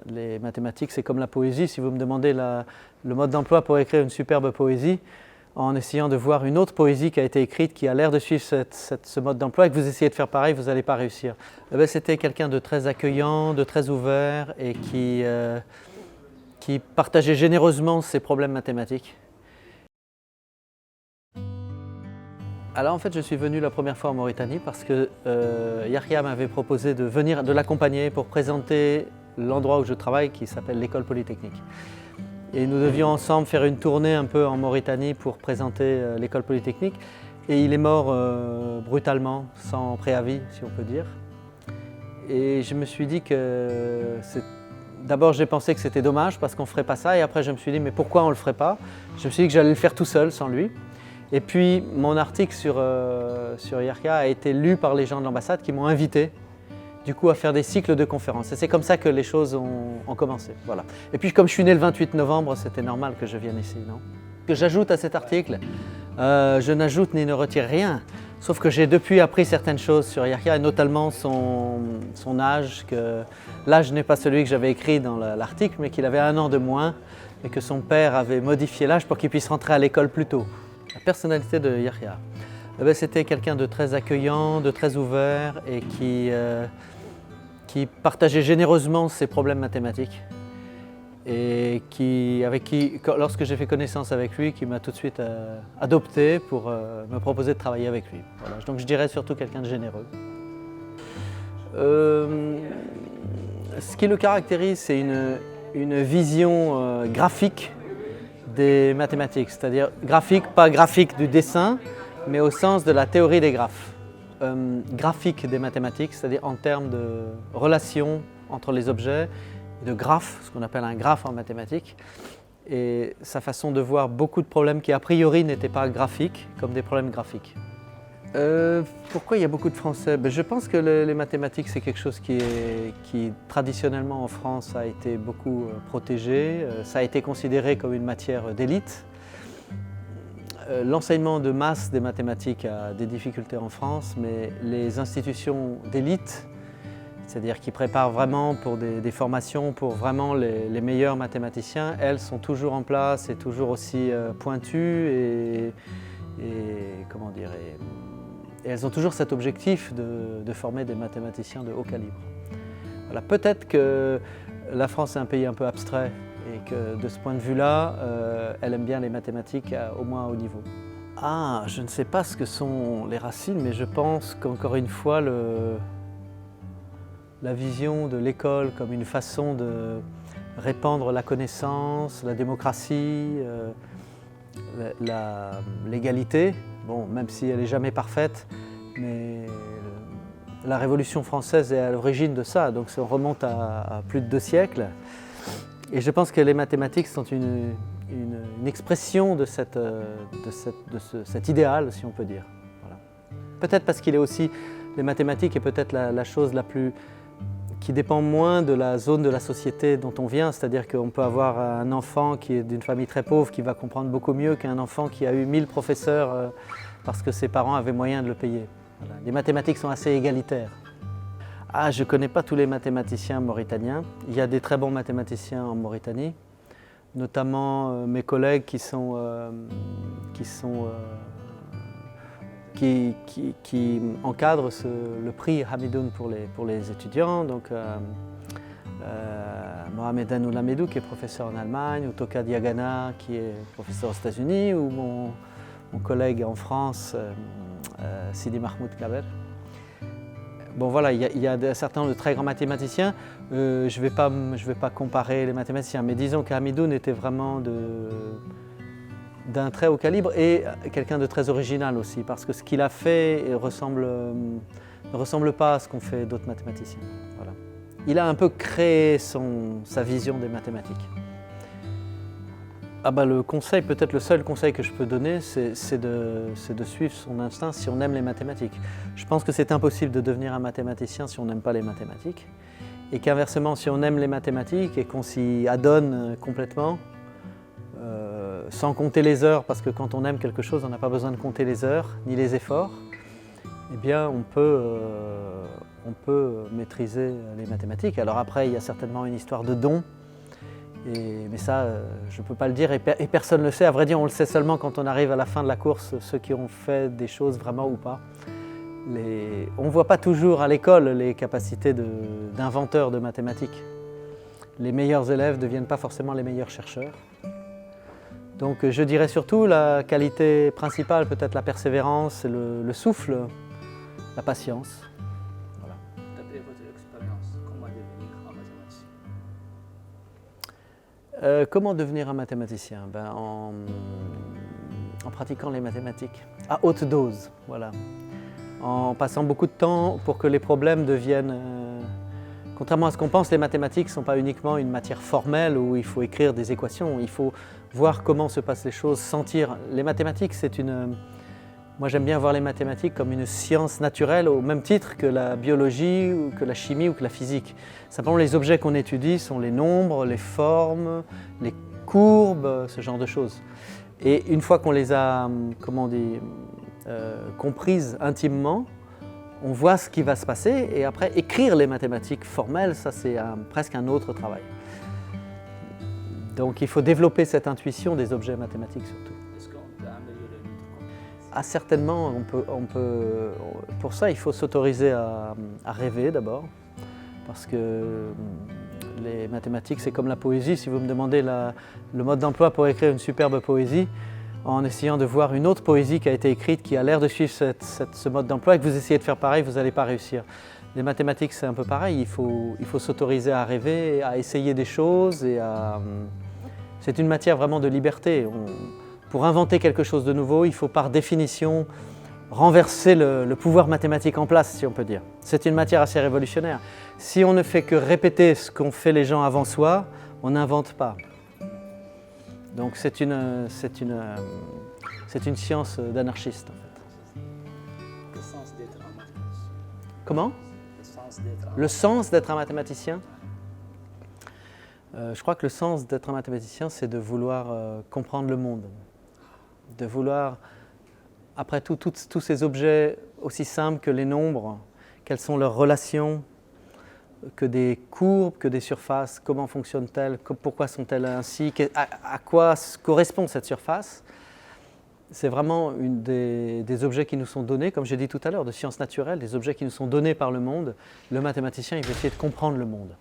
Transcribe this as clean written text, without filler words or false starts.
Les mathématiques, c'est comme la poésie. Si vous me demandez le mode d'emploi pour écrire une superbe poésie, en essayant de voir une autre poésie qui a été écrite, qui a l'air de suivre ce mode d'emploi, et que vous essayez de faire pareil, vous n'allez pas réussir. C'était quelqu'un de très accueillant, de très ouvert, et qui partageait généreusement ses problèmes mathématiques. Alors en fait, je suis venu la première fois en Mauritanie parce que Yahya m'avait proposé de venir, de l'accompagner pour présenter l'endroit où je travaille qui s'appelle l'École Polytechnique. Et nous devions ensemble faire une tournée un peu en Mauritanie pour présenter l'École Polytechnique. Et il est mort brutalement, sans préavis, si on peut dire. Et je me suis dit que d'abord j'ai pensé que c'était dommage parce qu'on ne ferait pas ça. Et après je me suis dit mais pourquoi on ne le ferait pas? Je me suis dit que j'allais le faire tout seul, sans lui. Et puis mon article sur Yahya a été lu par les gens de l'ambassade qui m'ont invité du coup à faire des cycles de conférences. Et c'est comme ça que les choses ont commencé. Voilà. Et puis comme je suis né le 28 novembre, c'était normal que je vienne ici, non? Que j'ajoute à cet article, je n'ajoute ni ne retire rien, sauf que j'ai depuis appris certaines choses sur Yahya, et notamment son âge, que l'âge n'est pas celui que j'avais écrit dans l'article, mais qu'il avait 1 an de moins, et que son père avait modifié l'âge pour qu'il puisse rentrer à l'école plus tôt. La personnalité de Yahya, c'était quelqu'un de très accueillant, de très ouvert et qui partageait généreusement ses problèmes mathématiques et avec qui, lorsque j'ai fait connaissance avec lui, qui m'a tout de suite adopté pour me proposer de travailler avec lui. Voilà. Donc je dirais surtout quelqu'un de généreux. Ce qui le caractérise, c'est une vision graphique des mathématiques, c'est-à-dire graphique, pas graphique du dessin, mais au sens de la théorie des graphes. Graphique des mathématiques, c'est-à-dire en termes de relations entre les objets, de graphes, ce qu'on appelle un graphe en mathématiques, et sa façon de voir beaucoup de problèmes qui a priori n'étaient pas graphiques, comme des problèmes graphiques. Pourquoi il y a beaucoup de Français? Je pense que les mathématiques, c'est quelque chose qui traditionnellement en France a été beaucoup protégé. Ça a été considéré comme une matière d'élite. L'enseignement de masse des mathématiques a des difficultés en France, mais les institutions d'élite, c'est-à-dire qui préparent vraiment pour des formations pour vraiment les meilleurs mathématiciens, elles sont toujours en place et toujours aussi pointues comment dire, et elles ont toujours cet objectif de former des mathématiciens de haut calibre. Voilà, peut-être que la France est un pays un peu abstrait et que de ce point de vue-là, elle aime bien les mathématiques au moins à haut niveau. Ah, je ne sais pas ce que sont les racines, mais je pense qu'encore une fois, la vision de l'école comme une façon de répandre la connaissance, la démocratie, l'égalité, bon, même si elle n'est jamais parfaite, mais la Révolution française est à l'origine de ça, donc ça remonte à plus de 2 siècles. Et je pense que les mathématiques sont une expression de cet idéal, si on peut dire. Voilà. Peut-être parce qu'il est aussi, les mathématiques est peut-être la chose qui dépend moins de la zone de la société dont on vient, c'est-à-dire qu'on peut avoir un enfant qui est d'une famille très pauvre qui va comprendre beaucoup mieux qu'un enfant qui a eu 1000 professeurs parce que ses parents avaient moyen de le payer. Voilà. Les mathématiques sont assez égalitaires. Ah, je ne connais pas tous les mathématiciens mauritaniens. Il y a des très bons mathématiciens en Mauritanie, notamment mes collègues qui encadrent le prix Hamidoun pour les étudiants. Donc, Mohamed Anoul Hamidou qui est professeur en Allemagne, ou Toka Diagana qui est professeur aux États-Unis, ou mon collègue en France, Sidi Mahmoud Kaber. Bon voilà, il y a un certain nombre de très grands mathématiciens. Je vais pas comparer les mathématiciens, mais disons qu'Hamidoun était vraiment d'un très haut calibre et quelqu'un de très original aussi, parce que ce qu'il a fait ne ressemble pas à ce qu'ont fait d'autres mathématiciens. Voilà. Il a un peu créé sa vision des mathématiques. Ah le conseil, peut-être le seul conseil que je peux donner, c'est de suivre son instinct si on aime les mathématiques. Je pense que c'est impossible de devenir un mathématicien si on n'aime pas les mathématiques. Et qu'inversement, si on aime les mathématiques et qu'on s'y adonne complètement, sans compter les heures, parce que quand on aime quelque chose, on n'a pas besoin de compter les heures ni les efforts, eh bien on on peut maîtriser les mathématiques. Alors après, il y a certainement une histoire de don, mais ça, je ne peux pas le dire et personne ne le sait. À vrai dire, on le sait seulement quand on arrive à la fin de la course, ceux qui ont fait des choses vraiment ou pas. On ne voit pas toujours à l'école les capacités d'inventeurs de mathématiques. Les meilleurs élèves ne deviennent pas forcément les meilleurs chercheurs. Donc je dirais surtout la qualité principale, peut-être la persévérance, le souffle, la patience. Voilà. D'après votre expérience, comment devenir un mathématicien? Comment devenir un mathématicien? En pratiquant les mathématiques à haute dose, voilà. En passant beaucoup de temps pour que les problèmes deviennent... Contrairement à ce qu'on pense, les mathématiques ne sont pas uniquement une matière formelle où il faut écrire des équations, il faut voir comment se passent les choses, sentir. Les mathématiques, moi j'aime bien voir les mathématiques comme une science naturelle au même titre que la biologie, ou que la chimie ou que la physique. Simplement les objets qu'on étudie sont les nombres, les formes, les courbes, ce genre de choses. Et une fois qu'on les a, comprises intimement, on voit ce qui va se passer et après écrire les mathématiques formelles, ça c'est presque un autre travail. Donc il faut développer cette intuition des objets mathématiques surtout. Est-ce qu'on peut améliorer notre compétence? Ah, certainement, pour ça il faut s'autoriser à rêver d'abord, parce que les mathématiques c'est comme la poésie. Si vous me demandez le mode d'emploi pour écrire une superbe poésie, en essayant de voir une autre poésie qui a été écrite, qui a l'air de suivre ce mode d'emploi, et que vous essayez de faire pareil, vous n'allez pas réussir. Les mathématiques, c'est un peu pareil, il faut s'autoriser à rêver, à essayer des choses, c'est une matière vraiment de liberté. Pour inventer quelque chose de nouveau, il faut par définition renverser le pouvoir mathématique en place, si on peut dire. C'est une matière assez révolutionnaire. Si on ne fait que répéter ce qu'ont fait les gens avant soi, on n'invente pas. Donc c'est une science d'anarchiste en fait. Le sens d'être un mathématicien. Comment? Le sens d'être un mathématicien. Le sens d'être un mathématicien? Je crois que le sens d'être un mathématicien, c'est de vouloir comprendre le monde. De vouloir, après tout, tous ces objets aussi simples que les nombres, quelles sont leurs relations, que des courbes, que des surfaces, comment fonctionnent-elles, pourquoi sont-elles ainsi, à quoi correspond cette surface. C'est vraiment des objets qui nous sont donnés, comme j'ai dit tout à l'heure, de sciences naturelles, des objets qui nous sont donnés par le monde. Le mathématicien, il veut essayer de comprendre le monde.